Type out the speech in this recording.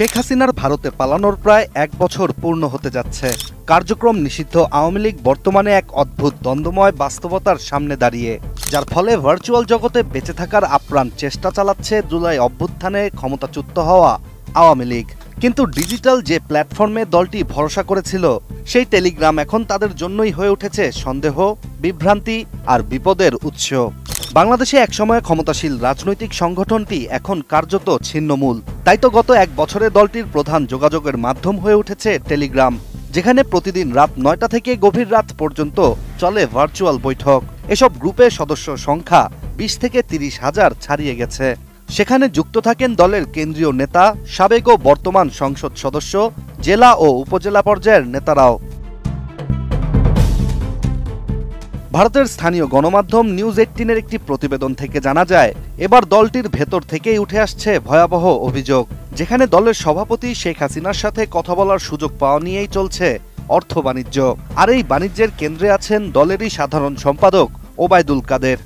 শেখ হাসিনার ভারতে পালানোর প্রায় ১ বছর পূর্ণ হতে যাচ্ছে। কার্যক্রম নিষিদ্ধ আওয়ামী লীগ বর্তমানে এক অদ্ভুত দ্বন্দ্বময় বাস্তবতার সামনে দাঁড়িয়ে, যার ফলে ভার্চুয়াল জগতে বেঁচে থাকার আপ্রাণ চেষ্টা চালাচ্ছে জুলাই অভ্যুত্থানে ক্ষমতাচ্যুত হওয়া আওয়ামী লীগ। কিন্তু ডিজিটাল যে প্ল্যাটফর্মে দলটি ভরসা করেছিল, সেই টেলিগ্রাম এখন তাদের জন্যই হয়ে উঠেছে সন্দেহ, বিভ্রান্তি আর বিপদের উৎস। বাংলাদেশে একসময় ক্ষমতাশীল রাজনৈতিক সংগঠনটি এখন কার্যত ছিন্নমূল। তাই তো গত ১ বছরে দলটির প্রধান যোগাযোগের মাধ্যম হয়ে উঠেছে টেলিগ্রাম, যেখানে প্রতিদিন রাত ৯টা থেকে গভীর রাত পর্যন্ত চলে ভার্চুয়াল বৈঠক। এসব গ্রুপে সদস্য সংখ্যা ২০ থেকে ৩০ হাজার ছাড়িয়ে গেছে। সেখানে যুক্ত থাকেন দলের কেন্দ্রীয় নেতা, সাবেক ও বর্তমান সংসদ সদস্য, জেলা ও উপজেলা পর্যায়ের নেতারাও। ভারতের স্থানীয় গণমাধ্যম নিউজ ১৮-এর একটি প্রতিবেদন থেকে জানা যায়, এবার দলটির ভেতর থেকেই উঠে আসছে ভয়াবহ অভিযোগ, যেখানে দলের সভাপতি শেখ হাসিনার সাথে কথা বলার সুযোগ পাওয়া নিয়েই চলছে অর্থ বাণিজ্য। আর এই বাণিজ্যের কেন্দ্রে আছেন দলেরই সাধারণ সম্পাদক ওবায়দুল কাদের।